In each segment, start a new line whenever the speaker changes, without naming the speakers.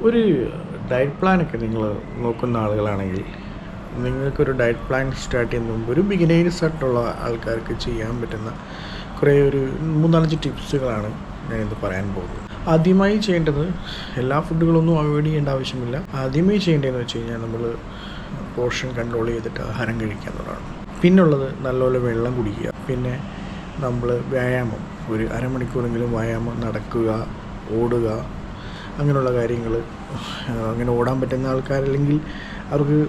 ഒരു ഡയറ്റ് പ്ലാനൊക്കെ നിങ്ങൾ നോക്കുന്ന ആളുകളാണെങ്കിൽ നിങ്ങൾക്കൊരു ഡയറ്റ് പ്ലാൻ സ്റ്റാർട്ട് ചെയ്യുന്ന മുമ്പ് ഒരു ബിഗിനേഴ്സ് ആയിട്ടുള്ള ആൾക്കാർക്ക് ചെയ്യാൻ പറ്റുന്ന കുറേ ഒരു 3-4 ടിപ്സുകളാണ് ഞാനിത് പറയാൻ പോകുന്നത്. ആദ്യമായി ചെയ്യേണ്ടത് എല്ലാ ഫുഡുകളൊന്നും അവോയ്ഡ് ചെയ്യേണ്ട ആവശ്യമില്ല. ആദ്യമായി ചെയ്യേണ്ടതെന്ന് വെച്ച് കഴിഞ്ഞാൽ നമ്മൾ പോർഷൻ കൺട്രോൾ ചെയ്തിട്ട് ആഹാരം കഴിക്കുക എന്നുള്ളതാണ്. പിന്നുള്ളത് നല്ലപോലെ വെള്ളം കുടിക്കുക. പിന്നെ നമ്മൾ വ്യായാമം ഒരു അരമണിക്കൂറെങ്കിലും വ്യായാമം, നടക്കുക, ഓടുക, അങ്ങനെയുള്ള കാര്യങ്ങൾ. അങ്ങനെ ഓടാൻ പറ്റുന്ന ആൾക്കാരല്ലെങ്കിൽ അവർക്ക്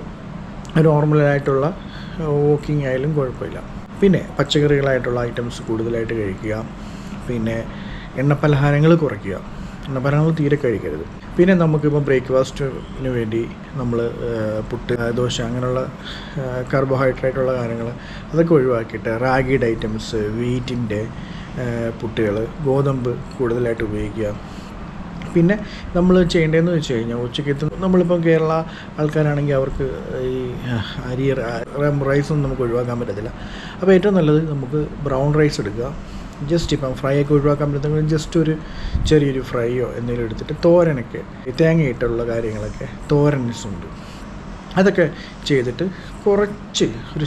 നോർമലായിട്ടുള്ള വാക്കിംഗ് ആയാലും കുഴപ്പമില്ല. പിന്നെ പച്ചക്കറികളായിട്ടുള്ള ഐറ്റംസ് കൂടുതലായിട്ട് കഴിക്കുക. പിന്നെ എണ്ണപ്പലഹാരങ്ങൾ കുറയ്ക്കുക. എണ്ണപ്പലഹാരങ്ങൾ തീരെ കഴിക്കരുത്. പിന്നെ നമുക്കിപ്പോൾ ബ്രേക്ക്ഫാസ്റ്റിന് വേണ്ടി നമ്മൾ പുട്ട്, ദോശ, അങ്ങനെയുള്ള കാർബോഹൈഡ്രേറ്റുള്ള കാര്യങ്ങൾ അതൊക്കെ ഒഴിവാക്കിയിട്ട് റാഗിയുടെ ഐറ്റംസ്, വീറ്റിൻ്റെ പുട്ടുകൾ, ഗോതമ്പ് കൂടുതലായിട്ട് ഉപയോഗിക്കുക. പിന്നെ നമ്മൾ ചെയ്യേണ്ടതെന്ന് വെച്ച് കഴിഞ്ഞാൽ ഉച്ചയ്ക്കത്ത് നമ്മളിപ്പം കേരള ആൾക്കാരാണെങ്കിൽ അവർക്ക് ഈ റൈസൊന്നും നമുക്ക് ഒഴിവാക്കാൻ പറ്റത്തില്ല. അപ്പോൾ ഏറ്റവും നല്ലത് നമുക്ക് ബ്രൗൺ റൈസ് എടുക്കുക. ജസ്റ്റ് ഇപ്പം ഫ്രൈ ഒക്കെ ഒഴിവാക്കാൻ പറ്റുന്നെങ്കിൽ ജസ്റ്റ് ഒരു ചെറിയൊരു ഫ്രൈയോ എന്തെങ്കിലും എടുത്തിട്ട് തോരനൊക്കെ തേങ്ങയിട്ടുള്ള കാര്യങ്ങളൊക്കെ തോരൻസ് ഉണ്ട്, അതൊക്കെ ചെയ്തിട്ട് കുറച്ച് ഒരു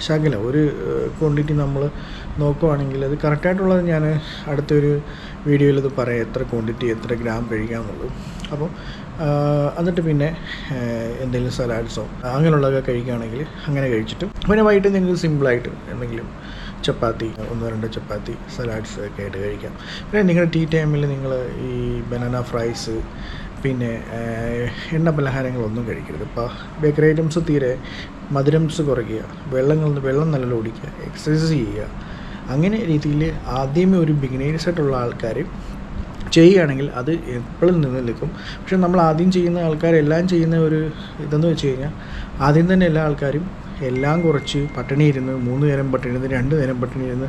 ശകലം ഒരു ക്വാണ്ടിറ്റി നമ്മൾ നോക്കുവാണെങ്കിൽ അത് കറക്റ്റായിട്ടുള്ളത് ഞാൻ അടുത്തൊരു വീഡിയോയിൽ ഇത് പറയാം, എത്ര ക്വാണ്ടിറ്റി എത്ര ഗ്രാം കഴിക്കാമെന്നുള്ളത്. അപ്പോൾ എന്നിട്ട് പിന്നെ എന്തെങ്കിലും സലാഡ്സോ അങ്ങനെയുള്ളതൊക്കെ കഴിക്കുകയാണെങ്കിൽ അങ്ങനെ കഴിച്ചിട്ട് പിന്നെ വൈകിട്ട് നിങ്ങൾക്ക് സിമ്പിളായിട്ട് എന്തെങ്കിലും ചപ്പാത്തി, 1-2 ചപ്പാത്തി, സലാഡ്സ് ഒക്കെ ആയിട്ട് കഴിക്കാം. പിന്നെ നിങ്ങളുടെ ടീ ടൈമിൽ നിങ്ങൾ ഈ ബനാന ഫ്രൈസ്, പിന്നെ എണ്ണ പലഹാരങ്ങളൊന്നും കഴിക്കരുത്. ഇപ്പോൾ ബേക്കറി ഐറ്റംസ് തീരെ, മധുരംസ് കുറയ്ക്കുക, വെള്ളം നല്ലോണം കുടിക്കുക, എക്സസൈസ് ചെയ്യുക. അങ്ങനെ രീതിയിൽ ആദ്യമേ ഒരു ബിഗിനേഴ്സായിട്ടുള്ള ആൾക്കാർ ചെയ്യുകയാണെങ്കിൽ അത് എപ്പോഴും നിലനിൽക്കും. പക്ഷെ നമ്മൾ ആദ്യം ചെയ്യുന്ന ആൾക്കാരെല്ലാം ചെയ്യുന്ന ഒരു ഇതെന്ന് വെച്ച് കഴിഞ്ഞാൽ ആദ്യം തന്നെ എല്ലാ ആൾക്കാരും എല്ലാം കുറച്ച് പട്ടിണി ഇരുന്ന് 3 നേരം പട്ടിണി ഇരുന്ന് 2 നേരം പട്ടിണി ഇരുന്ന്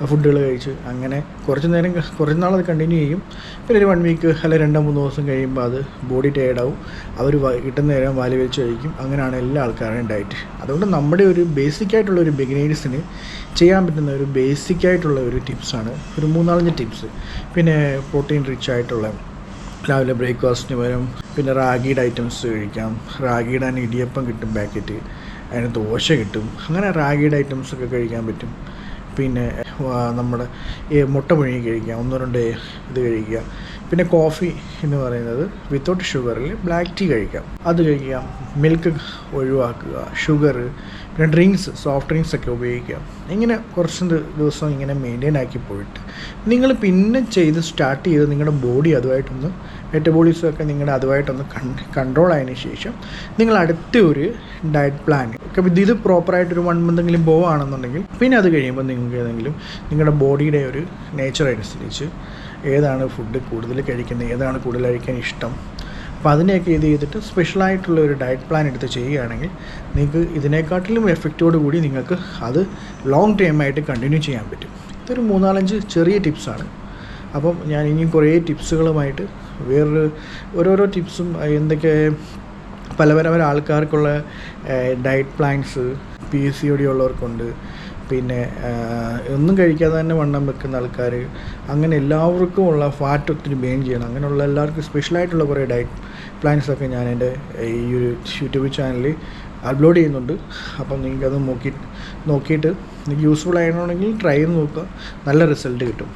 ഫുഡുകൾ കഴിച്ച് അങ്ങനെ കുറച്ച് നാളത് കണ്ടിന്യൂ ചെയ്യും. പിന്നെ ഒരു 1 വീക്ക് അല്ലെങ്കിൽ 2-3 ദിവസം കഴിയുമ്പോൾ അത് ബോഡി ടയേർഡാവും. അവർ കിട്ടുന്ന നേരം വാല് വെച്ച് കഴിക്കും. അങ്ങനെയാണ് എല്ലാ ആൾക്കാരുടെയും ഡയറ്റ്. അതുകൊണ്ട് നമ്മുടെ ഒരു ബേസിക്കായിട്ടുള്ള ഒരു ബിഗിനേഴ്സിന് ചെയ്യാൻ പറ്റുന്ന ഒരു ബേസിക്കായിട്ടുള്ള ഒരു ടിപ്സാണ് ഒരു 3-4 ടിപ്സ്. പിന്നെ പ്രോട്ടീൻ റിച്ച് ആയിട്ടുള്ള രാവിലെ ബ്രേക്ക്ഫാസ്റ്റിന് പകരം പിന്നെ റാഗിയുടെ ഐറ്റംസ് കഴിക്കാം. റാഗിയുടെ ഇടിയപ്പം കിട്ടും പാക്കറ്റ്, അതിന് ദോശ കിട്ടും. അങ്ങനെ റാഗിയുടെ ഐറ്റംസൊക്കെ കഴിക്കാൻ പറ്റും. പിന്നെ നമ്മുടെ മുട്ട പുഴുങ്ങി കഴിക്കാം, 1-2 ഇത് കഴിക്കുക. പിന്നെ കോഫി എന്ന് പറയുന്നത് വിത്തൗട്ട് ഷുഗറിൽ ബ്ലാക്ക് ടീ കഴിക്കാം, അത് കഴിക്കാം. മിൽക്ക് ഒഴിവാക്കുക, ഷുഗർ, പിന്നെ ഡ്രിങ്ക്സ്, സോഫ്റ്റ് ഡ്രിങ്ക്സ് ഒക്കെ ഉപയോഗിക്കാം. ഇങ്ങനെ കുറച്ച് ദിവസം ഇങ്ങനെ മെയിൻറ്റെയിൻ ആക്കി പോയിട്ട് നിങ്ങൾ പിന്നെ സ്റ്റാർട്ട് ചെയ്ത് നിങ്ങളുടെ ബോഡി അതുമായിട്ടൊന്ന് മെറ്റബോളിസമൊക്കെ നിങ്ങളുടെ അതുമായിട്ടൊന്ന് കൺട്രോൾ ആയതിനു ശേഷം നിങ്ങൾ അടുത്ത ഒരു ഡയറ്റ് പ്ലാൻ ഒക്കെ ഇത് പ്രോപ്പറായിട്ടൊരു 1 മന്തെങ്കിലും പോവുകയാണെന്നുണ്ടെങ്കിൽ പിന്നെ അത് കഴിയുമ്പോൾ നിങ്ങൾക്ക് ഏതെങ്കിലും നിങ്ങളുടെ ബോഡിയുടെ ഒരു നേച്ചർ അനുസരിച്ച് ഏതാണ് ഫുഡ് കൂടുതൽ കഴിക്കുന്നത്, ഏതാണ് കൂടുതൽ കഴിക്കാൻ ഇഷ്ടം, അപ്പോൾ അതിനെയൊക്കെ ഇത് ചെയ്തിട്ട് സ്പെഷ്യലായിട്ടുള്ള ഒരു ഡയറ്റ് പ്ലാൻ എടുത്ത് ചെയ്യുകയാണെങ്കിൽ നിങ്ങൾക്ക് ഇതിനെക്കാട്ടിലും എഫക്റ്റോട് കൂടി നിങ്ങൾക്ക് അത് ലോങ് ടൈമായിട്ട് കണ്ടിന്യൂ ചെയ്യാൻ പറ്റും. ഇതൊരു 3-4 ചെറിയ ടിപ്സാണ്. അപ്പം ഞാൻ ഇനിയും കുറേ ടിപ്സുകളുമായിട്ട് ഓരോരോ ടിപ്സും എന്തൊക്കെ പല ആൾക്കാർക്കുള്ള ഡയറ്റ് പ്ലാൻസ് PCOD ഉള്ളവർക്കുണ്ട്. പിന്നെ ഒന്നും കഴിക്കാതെ തന്നെ വണ്ണം വെക്കുന്ന ആൾക്കാർ, അങ്ങനെ എല്ലാവർക്കും ഉള്ള ഫാറ്റ് ഒത്തിരി ബേൺ ചെയ്യണം, അങ്ങനെയുള്ള എല്ലാവർക്കും സ്പെഷ്യലായിട്ടുള്ള കുറേ ഡയറ്റ് പ്ലാൻസൊക്കെ ഞാൻ എൻ്റെ ഈ ഒരു യൂട്യൂബ് ചാനലിൽ അപ്ലോഡ് ചെയ്യുന്നുണ്ട്. അപ്പം നിങ്ങൾക്കത് നോക്കിയിട്ട് നിങ്ങൾക്ക് യൂസ്ഫുൾ ആയതാണെങ്കിൽ ട്രൈ ചെയ്ത് നോക്കുക, നല്ല റിസൾട്ട് കിട്ടും.